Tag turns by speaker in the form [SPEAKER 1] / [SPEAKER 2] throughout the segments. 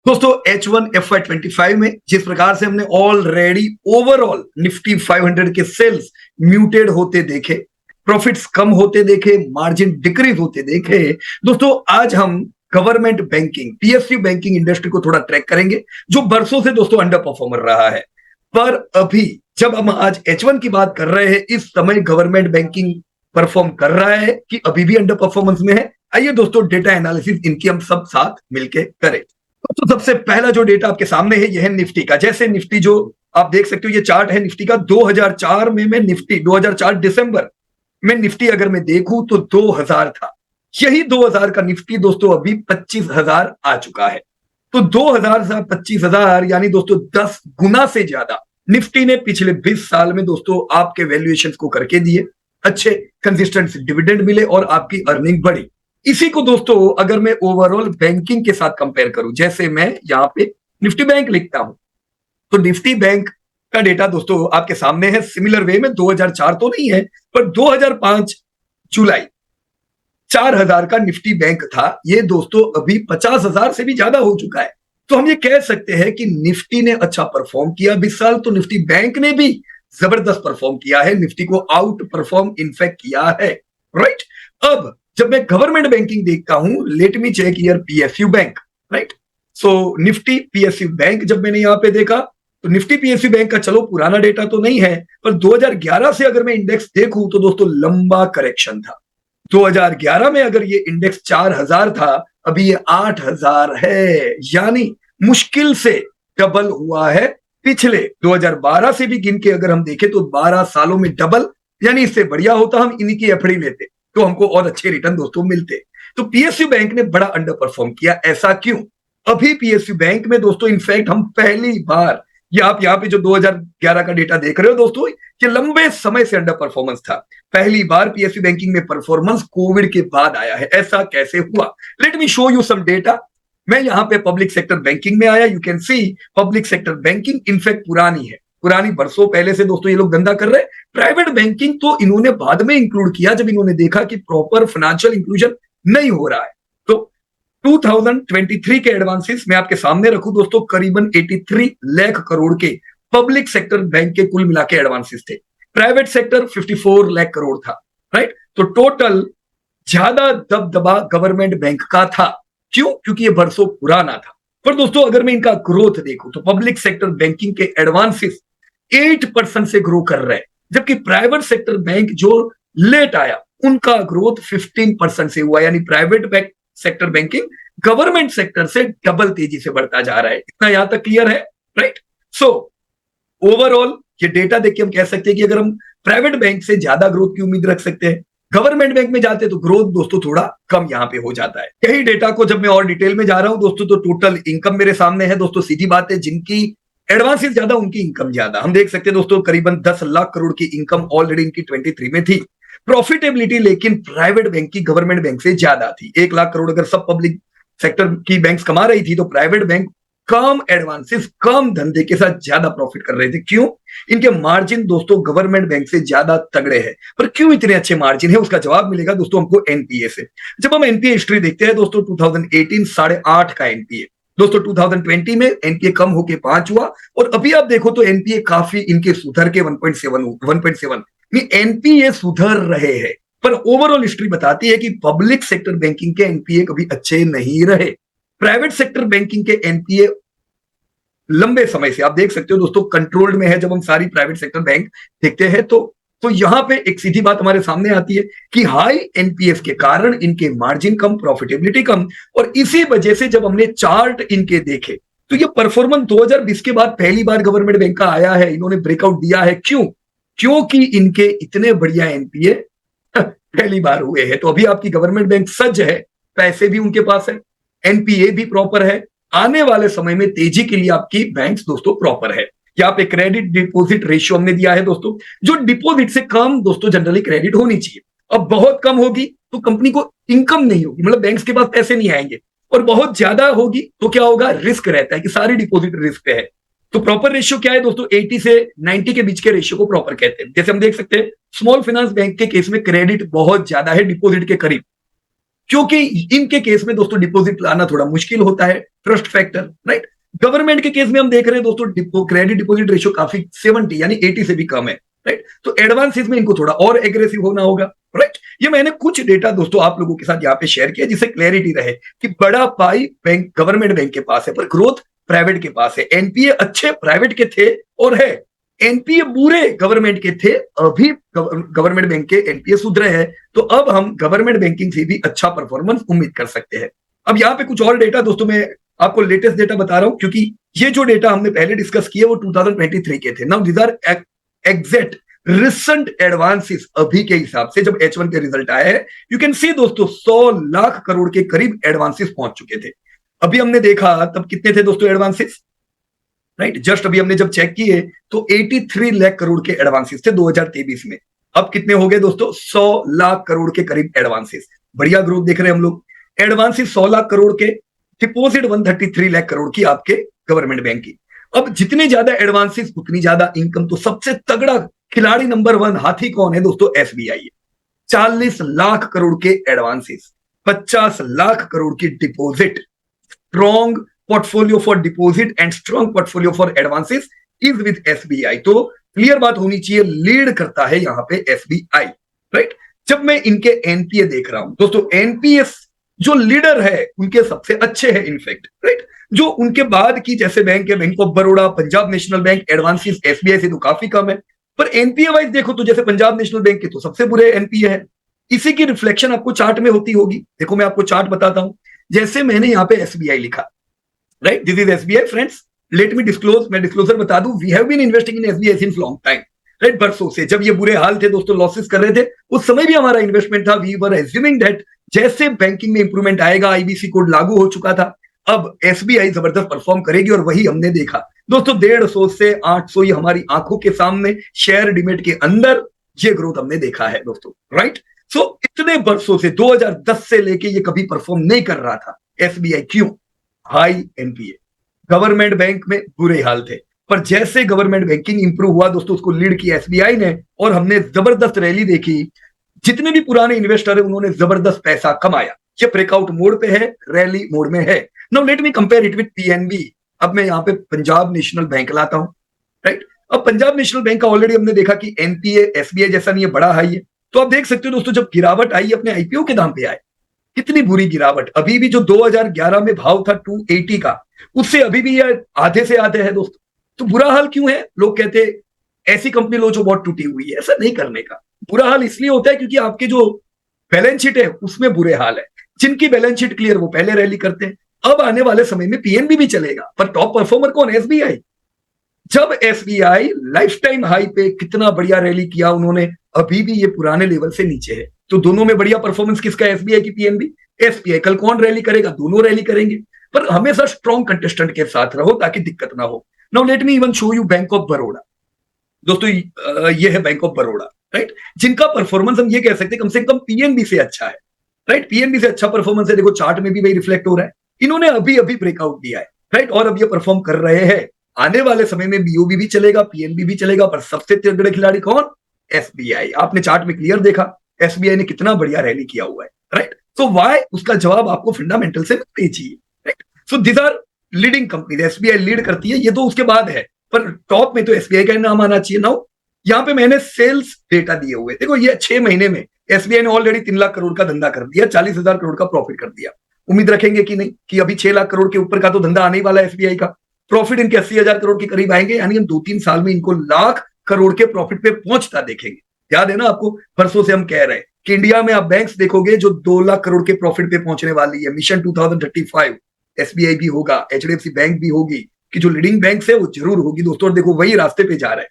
[SPEAKER 1] दोस्तों H1 FY25 में जिस प्रकार से हमने ऑलरेडी ओवरऑल निफ्टी 500 के सेल्स म्यूटेड होते देखे, प्रॉफिट्स कम होते देखे, मार्जिन डिक्रीज होते देखे, दोस्तों आज हम government banking PSU banking industry को थोड़ा ट्रैक करेंगे जो बरसों से दोस्तों अंडर परफॉर्मर रहा है। पर अभी जब हम आज H1 की बात कर रहे हैं, इस समय गवर्नमेंट बैंकिंग परफॉर्म कर रहा है कि अभी भी अंडर परफॉर्मेंस में है। आइए दोस्तों डेटा एनालिसिस इनकी हम सब साथ मिलके करें। तो सबसे पहला जो डेटा आपके सामने है यह है निफ्टी का। जैसे निफ्टी जो आप देख सकते हो, ये चार्ट है निफ्टी का 2004 में मैं निफ्टी 2004 दिसंबर में निफ्टी अगर मैं देखूं तो 2000 था। यही 2000 का निफ्टी दोस्तों अभी 25,000 आ चुका है। तो 2000 से 25,000 यानी दोस्तों 10 गुना से ज्यादा निफ्टी ने पिछले 20 साल में दोस्तों आपके वैल्यूएशन को करके दिए, अच्छे कंसिस्टेंट डिविडेंड मिले और आपकी अर्निंग बढ़ी। इसी को दोस्तों अगर मैं ओवरऑल बैंकिंग के साथ कंपेयर करूं, जैसे मैं यहां पे निफ्टी बैंक लिखता हूं, तो निफ्टी बैंक का डेटा दोस्तों आपके सामने है। सिमिलर वे में 2004 तो नहीं है, पर 2005 जुलाई 4000 का निफ्टी बैंक था। ये दोस्तों अभी 50,000 से भी ज्यादा हो चुका है। तो हम ये कह सकते हैं कि निफ्टी ने अच्छा परफॉर्म किया 20 साल, तो निफ्टी बैंक ने भी जबरदस्त परफॉर्म किया है, निफ्टी को आउट परफॉर्म इनफैक्ट किया है, राइट। अब जब मैं गवर्नमेंट बैंकिंग देखता हूं, let me check here PSU bank, right. So Nifty PSU bank जब मैंने यहां पे देखा तो निफ्टी PSU बैंक का चलो पुराना डेटा तो नहीं है, पर 2011 से अगर मैं इंडेक्स देखूं तो दोस्तों लंबा करेक्शन था। 2011 में अगर ये इंडेक्स 4000 था, अभी ये 8000 है, यानी मुश्किल से डबल हुआ है। पिछले 2012 से भी गिन के अगर हम देखें तो 12 सालों में डबल, यानी इससे बढ़िया होता हम इन्हीं की एफडी लेते तो हमको और अच्छे रिटर्न दोस्तों मिलते। तो PSU बैंक ने बड़ा अंडर परफॉर्म किया। ऐसा क्यों? अभी PSU बैंक में दोस्तों इनफैक्ट हम पहली बार, ये आप यहाँ पे जो 2011 का डेटा देख रहे हो दोस्तों, ये लंबे समय से अंडर परफॉर्मेंस था। पहली बार PSU बैंकिंग में परफॉर्मेंस कोविड के बाद आया है। ऐसा कैसे हुआ? Let me show you some data. मैं यहाँ पे पब्लिक सेक्टर बैंकिंग में आया। You can see public sector banking in fact पुरानी है, पुरानी बरसों पहले से दोस्तों ये लोग धंधा कर रहे हैं। प्राइवेट बैंकिंग तो इन्होंने बाद में इंक्लूड किया जब इन्होंने देखा कि प्रॉपर फाइनेंशियल इंक्लूजन नहीं हो रहा है। तो 2023 के एडवांसेस मैं आपके सामने रखूं दोस्तों, करीबन 83 लाख करोड़ के पब्लिक सेक्टर बैंक के कुल मिला के एडवांसेस थे। प्राइवेट सेक्टर 54 लाख करोड़ था, राइट। तो टोटल ज्यादा दबदबा गवर्नमेंट बैंक का था। क्यों? क्योंकि ये बरसों पुराना था। पर दोस्तों अगर मैं इनका ग्रोथ देखूं तो पब्लिक सेक्टर बैंकिंग के एडवांसेस 8% से ग्रो कर रहे हैं, जबकि प्राइवेट सेक्टर बैंक जो लेट आया उनका ग्रोथ 15% से हुआ। यानी private bank sector banking government sector से डबल तेजी से बढ़ता जा रहा है। इतना यहां तक क्लियर है, राइट। सो ओवरऑल ये डेटा देख के हम कह सकते हैं कि अगर हम प्राइवेट बैंक से ज्यादा ग्रोथ की उम्मीद रख सकते हैं, गवर्नमेंट बैंक में जाते तो ग्रोथ दोस्तों थोड़ा कम यहां पे हो जाता है। यही डेटा को जब मैं और डिटेल में जा रहा हूं दोस्तों, तो टोटल इनकम मेरे सामने है दोस्तों। सीधी बात है, जिनकी एडवांसेस ज्यादा उनकी इनकम ज्यादा। हम देख सकते हैं दोस्तों करीबन 10 लाख करोड़ की इनकम ऑलरेडी इनकी 23 में थी। प्रॉफिटेबिलिटी लेकिन प्राइवेट बैंक की गवर्नमेंट बैंक से ज्यादा थी। 1 लाख करोड़ अगर सब पब्लिक सेक्टर की बैंक्स कमा रही थी, तो प्राइवेट बैंक कम एडवांसेस कम धंधे के साथ ज्यादा प्रॉफिट कर रहे थे। क्यों? इनके मार्जिन दोस्तों गवर्नमेंट बैंक से ज्यादा तगड़े हैं। पर क्यों इतने अच्छे मार्जिन है, उसका जवाब मिलेगा दोस्तों हमको एनपीए से। जब हम एनपीए हिस्ट्री देखते हैं दोस्तों, 2018 8.5 का एनपीए दोस्तों, 2020 में एनपीए कम होके 5 हुआ, और अभी आप देखो तो एनपीए काफी इनके सुधर के 1.7 एनपीए सुधर रहे हैं। पर ओवरऑल हिस्ट्री बताती है कि पब्लिक सेक्टर बैंकिंग के एनपीए कभी अच्छे नहीं रहे। प्राइवेट सेक्टर बैंकिंग के एनपीए लंबे समय से आप देख सकते हो दोस्तों कंट्रोल्ड में है। जब हम सारी प्राइवेट सेक्टर बैंक देखते हैं तो यहां पे एक सीधी बात हमारे सामने आती है कि हाई एनपीएस के कारण इनके मार्जिन कम, प्रॉफिटेबिलिटी कम, और इसी वजह से जब हमने चार्ट इनके देखे तो ये परफॉर्मेंस 2020 के बाद पहली बार गवर्नमेंट बैंक का आया है। इन्होंने ब्रेकआउट दिया है। क्यों? क्योंकि इनके इतने बढ़िया एनपीए पहली बार हुए हैं। तो अभी आपकी गवर्नमेंट बैंक सज्ज है, पैसे भी उनके पास है, एनपीए भी प्रॉपर है। आने वाले समय में तेजी के लिए आपकी बैंक्स दोस्तों प्रॉपर है। यहाँ पे क्रेडिट डिपॉजिट रेशियो हमने दिया है दोस्तों, जो डिपॉजिट से कम दोस्तों जनरली क्रेडिट होनी चाहिए। अब बहुत कम होगी तो कंपनी को इनकम नहीं होगी, मतलब बैंक्स के पास पैसे नहीं आएंगे, और बहुत ज्यादा होगी तो क्या होगा, रिस्क रहता है कि सारी डिपॉजिट रिस्क पे है। तो प्रॉपर रेशियो क्या है दोस्तों, 80 से 90 के बीच के रेशियो को प्रॉपर कहते हैं। जैसे हम देख सकते हैं स्मॉल फाइनेंस बैंक के केस में क्रेडिट बहुत ज्यादा है डिपॉजिट के करीब, क्योंकि इनके केस में दोस्तों डिपॉजिट लाना थोड़ा मुश्किल होता है, ट्रस्ट फैक्टर, राइट। गवर्नमेंट के केस में हम देख रहे हैं दोस्तों क्रेडिट डिपॉजिट रेशियो काफी 70 यानी 80 से भी कम है, राइट। तो एडवांसेस में इनको थोड़ा और एग्रेसिव होना होगा, राइट। ये मैंने कुछ डेटा दोस्तों आप लोगों के साथ यहाँ पे शेयर किया जिससे क्लैरिटी रहे कि बड़ा पाई बैंक गवर्नमेंट बैंक के पास है पर ग्रोथ प्राइवेट के पास है। एनपीए अच्छे प्राइवेट के थे और है, एनपीए बुरे गवर्नमेंट के थे, अभी गवर्नमेंट बैंक के एनपीए सुधरे हैं, तो अब हम गवर्नमेंट बैंकिंग से भी अच्छा परफॉर्मेंस उम्मीद कर सकते हैं। अब यहाँ पे कुछ और डेटा दोस्तों मैं आपको लेटेस्ट डेटा बता रहा हूं क्योंकि ये जो डेटा हमने पहले डिस्कस किए वो 2023 के थे। Now these are exact recent advances अभी के हिसाब से जब H1 के रिजल्ट आए हैं। यू कैन सी दोस्तों 100 लाख करोड़ के करीब एडवांसेस पहुंच चुके थे। अभी हमने देखा तब कितने थे दोस्तों एडवांसेस, राइट। जस्ट अभी हमने जब चेक किए तो 83 लाख करोड़ के एडवांसेस थे 2023 में। अब कितने हो गए दोस्तों, 100 लाख करोड़ के करीब एडवांसेस। बढ़िया ग्रोथ देख रहे हैं हम लोग। एडवांसेस 100 लाख करोड़ के, डिपॉजिट 133 लाख करोड़ की आपके गवर्नमेंट बैंक की। अब जितने ज्यादा एडवांसेस उतनी ज्यादा इनकम। तो सबसे तगड़ा खिलाड़ी नंबर 1 हाथी कौन है दोस्तों, एसबीआई है। 40 लाख करोड़ के एडवांसेस, 50 लाख करोड़ की deposit. Strong portfolio for deposit and strong portfolio for advances is with SBI। तो क्लियर बात होनी चाहिए, लीड करता है यहां पे SBI, राइट। जब मैं इनके एनपीए देख रहा हूं दोस्तों, एनपीएस जो लीडर है उनके सबसे अच्छे है इनफैक्ट, राइट। जो उनके बाद की जैसे बैंक है bank of Baroda, Punjab national bank, advances SBI से तो काफी कम है। पर एनपीए वाइज देखो तो जैसे पंजाब नेशनल बैंक के तो सबसे बुरे एनपीए है। इसी की रिफ्लेक्शन आपको चार्ट में होती होगी। देखो मैं आपको चार्ट बताता हूं। जैसे मैंने यहाँ पे एसबीआई लिखा, right, this is SBI friends, let me disclose, मैं डिस्क्लोजर बता दूं, we have been investing in SBI since long time, right. बरसों से जब ये बुरे हाल थे दोस्तों, लॉसेस कर रहे थे, उस समय भी हमारा इन्वेस्टमेंट था। वी वर एज्यूमिंग दैट जैसे बैंकिंग में इंप्रूवमेंट आएगा, आईबीसी कोड लागू हो चुका था, अब एसबीआई जबरदस्त परफॉर्म करेगी और वही हमने देखा दोस्तों। 150 से 800 ये हमारी आंखों के सामने शेयर डिमेट के अंदर ये ग्रोथ हमने देखा है दोस्तों, राइट। सो इतने बरसों से 2010 से लेके ये कभी परफॉर्म नहीं कर रहा था एसबीआई। क्यों? हाई एनपीए, गवर्नमेंट बैंक में बुरे हाल थे। पर जैसे गवर्नमेंट बैंकिंग इंप्रूव हुआ दोस्तों, उसको लीड किया एसबीआई ने और हमने जबरदस्त रैली देखी। जितने भी पुराने इन्वेस्टर है उन्होंने जबरदस्त पैसा कमाया। ये ब्रेकआउट मोड पे है, रैली मोड में है। Now let me compare it with PNB. अब मैं यहाँ पे पंजाब नेशनल बैंक लाता हूं, राइट। अब पंजाब नेशनल बैंक का ऑलरेडी हमने देखा कि एनपीए एसबीआई जैसा नहीं है, बड़ा हाई है। तो आप देख सकते हो दोस्तों, जब गिरावट आई अपने आईपीओ के दाम पे आए, कितनी बुरी गिरावट। अभी भी जो 2011 में भाव था 280 का, उससे अभी भी ये आधे से आधे है दोस्तों। तो बुरा हाल क्यों है? लोग कहते हैं ऐसी कंपनी लो जो बहुत टूटी हुई है। ऐसा नहीं करने का। बुरा हाल इसलिए होता है क्योंकि आपके जो बैलेंस शीट है उसमें बुरे हाल है। जिनकी बैलेंस शीट क्लियर वो पहले रैली करते हैं। अब आने वाले समय में पीएनबी भी चलेगा, पर टॉप परफॉर्मर कौन? एसबीआई। जब एसबीआई लाइफ टाइम हाई पे कितना बढ़िया रैली किया उन्होंने, अभी भी ये पुराने लेवल से नीचे है। तो दोनों में बढ़िया परफॉर्मेंस किसका? एसबीआई की पीएनबी। एसबीआई कल कौन रैली करेगा? दोनों रैली करेंगे। पर हमेशा स्ट्रॉन्ग कंटेस्टेंट के साथ रहो ताकि दिक्कत ना हो। Now let me even show you bank of Baroda. दोस्तों ये है बैंक ऑफ बड़ौदा, राइट, जिनका परफॉर्मेंस हम ये कह सकते हैं कम से कम पीएनबी से अच्छा है, राइट। पीएनबी से अच्छा परफॉर्मेंस है। देखो चार्ट में भी वही रिफ्लेक्ट हो रहा है। इन्होंने अभी अभी ब्रेकआउट दिया है, राइट, और अब ये परफॉर्म कर रहे हैं। आने वाले समय में बीओबी भी चलेगा, पीएनबी भी चलेगा, पर सबसे तगड़े खिलाड़ी कौन? एसबीआई। आपने चार्ट में क्लियर देखा एसबीआई ने कितना बढ़िया रैली किया हुआ है, राइट। सो व्हाई, उसका जवाब आपको फंडामेंटल से मिलना चाहिए, right. So this are leading company, SBI lead करती है। ये तो उसके बाद है, पर टॉप में तो एसबीआई का नाम आना चाहिए। नाउ यहाँ पे मैंने सेल्स डेटा दिए हुए, देखो ये 6 महीने में एसबीआई ने ऑलरेडी 3 लाख करोड़ का धंधा कर दिया, 40,000 करोड़ का प्रॉफिट कर दिया। उम्मीद रखेंगे कि नहीं कि अभी 6 लाख करोड़ के ऊपर का तो धंधा आने ही वाला है एसबीआई का। प्रॉफिट इनके 80,000 करोड़ के करीब आएंगे, यानी हम 2-3 साल में इनको लाख करोड़ के प्रॉफिट पे पहुंचता देखेंगे। याद है ना आपको, परसों से हम कह रहे हैं कि इंडिया में आप बैंक्स देखोगे जो 2 लाख करोड़ के प्रॉफिट पे पहुंचने वाली है। मिशन 2035 एसबीआई भी होगा, एचडीएफसी बैंक भी होगी, कि जो लीडिंग बैंक है वो जरूर होगी दोस्तों। और देखो वही रास्ते पे जा रहा है।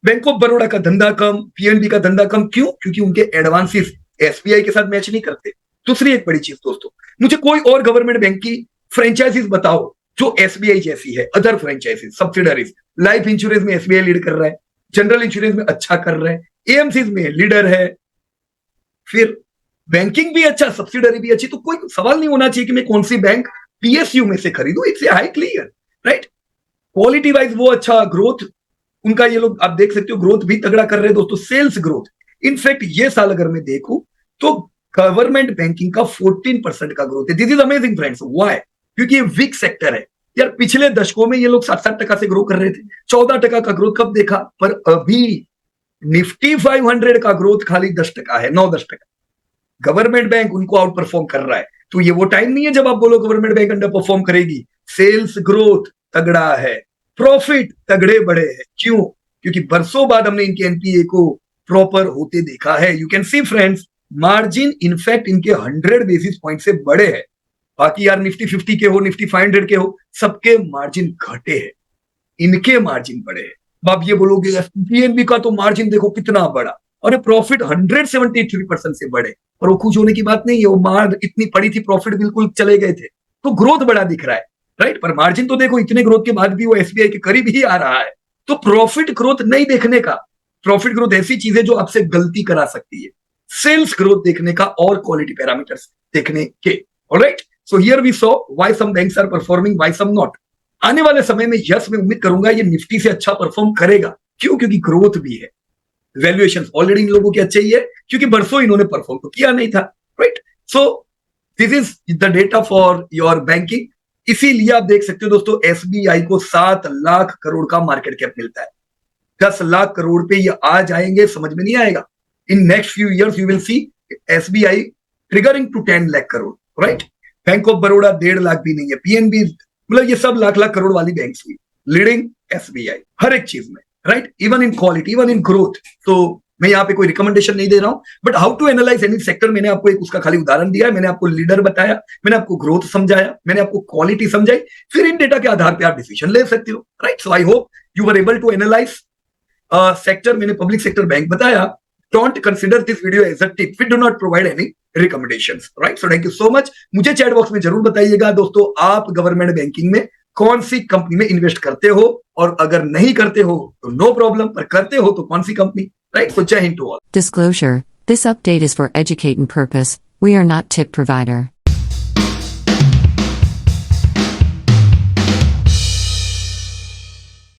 [SPEAKER 1] बैंक ऑफ बड़ौदा का धंधा कम, पीएनबी का धंधा कम। क्यों? क्योंकि उनके एडवांसेस एसबीआई के साथ मैच नहीं करते। दूसरी एक बड़ी चीज दोस्तों, मुझे कोई और गवर्नमेंट बैंक की फ्रेंचाइजीज बताओ जो एसबीआई जैसी है। Other franchises, subsidiaries. Life insurance में एसबीआई लीड कर रहा है, जनरल इंश्योरेंस में अच्छा कर रहा है, एएमसीज में लीडर है, फिर बैंकिंग भी अच्छा, सब्सिडरी भी अच्छी। तो कोई सवाल नहीं होना चाहिए कि मैं कौन सी बैंक पीएसयू में से खरीदूं। It's high clear, right. Quality wise वो अच्छा, ग्रोथ उनका ये लोग आप देख सकते हो ग्रोथ भी तगड़ा कर रहे हैं दोस्तों। सेल्स ग्रोथ, इनफैक्ट ये साल अगर मैं देखूं तो गवर्नमेंट बैंकिंग का 14% का ग्रोथ है। This is amazing friends. Why? क्योंकि ये वीक सेक्टर है यार। पिछले दशकों में ये लोग 7-7% से ग्रो कर रहे थे, 14% का ग्रोथ कब देखा। पर अभी निफ्टी 500 का ग्रोथ खाली 10% है, 9-10%। गवर्नमेंट बैंक उनको आउट परफॉर्म कर रहा है। तो ये वो टाइम नहीं है जब आप बोलो गवर्नमेंट बैंक अंडर परफॉर्म करेगी। सेल्स ग्रोथ तगड़ा है, प्रॉफिट तगड़े बड़े हैं। क्यों? क्योंकि बरसों बाद हमने इनके एनपीए को प्रॉपर होते देखा है। You can C friends, margin in fact इनके 100 बेसिस पॉइंट से बड़े हैं। बाकी यार निफ्टी 50 के हो, निफ्टी 500 के हो, सबके मार्जिन घटे हैं, इनके मार्जिन बड़े हैं। आप ये बोलोगे पीएनबी का तो मार्जिन देखो कितना बड़ा, और प्रॉफिट 173% से बड़े। और वो खुश होने की बात नहीं है, वो मार इतनी पड़ी थी, प्रॉफिट बिल्कुल चले गए थे, तो ग्रोथ बड़ा दिख रहा है, राइट। पर मार्जिन तो देखो इतने ग्रोथ के बाद भी वो एसबीआई के करीब ही आ रहा है। तो प्रॉफिट ग्रोथ नहीं देखने का, प्रॉफिट ग्रोथ ऐसी चीज है जो आपसे गलती करा सकती है। सेल्स ग्रोथ देखने का और क्वालिटी पैरामीटर्स देखने के। Alright, so here we saw why some banks are performing, why some not. आने वाले समय में यस, मैं उम्मीद करूंगा ये निफ्टी से अच्छा परफॉर्म करेगा। क्यों? क्योंकि ग्रोथ भी है, वैल्यूएशन ऑलरेडी इन लोगों की अच्छी ही है, क्योंकि बरसों इन्होंने परफॉर्म तो किया नहीं था, right. So this is the data for your banking. इसीलिए आप देख सकते हो दोस्तों, एसबीआई को 7 लाख करोड़ का मार्केट कैप मिलता है। 10 लाख करोड़ पे ये आ जाएंगे, समझ में नहीं आएगा। In next few years you will see SBI triggering to 10 lakh crore, right. Bank of Baroda 1.5 lakh भी नहीं है, पीएनबी, मतलब ये सब लाख लाख करोड़ वाली बैंक हुई, लीडिंग एसबीआई हर एक चीज में, right, even in quality, even in growth. तो मैं यहाँ पे कोई रिकमेंडेशन नहीं दे रहा हूं, but how to analyse any sector, मैंने आपको एक उसका खाली उदाहरण दिया है। मैंने आपको लीडर बताया, मैंने आपको ग्रोथ समझाया, मैंने आपको क्वालिटी समझाई, फिर इन डेटा के आधार पे आप डिसीजन ले सकते हो, right. So I hope you were able to analyse sector. मैंने पब्लिक सेक्टर बैंक बताया। Don't consider this video as a tip, we do not provide any recommendations, right. So thank you so much. मुझे chat box में जरूर बताइएगा दोस्तों, आप government banking में कौन सी कंपनी में इन्वेस्ट करते हो, और अगर नहीं करते हो तो नो प्रॉब्लम, पर करते हो तो कौन सी company, right. So jai hind to all.
[SPEAKER 2] Disclosure: this update is for educating purpose. We are not tip provider.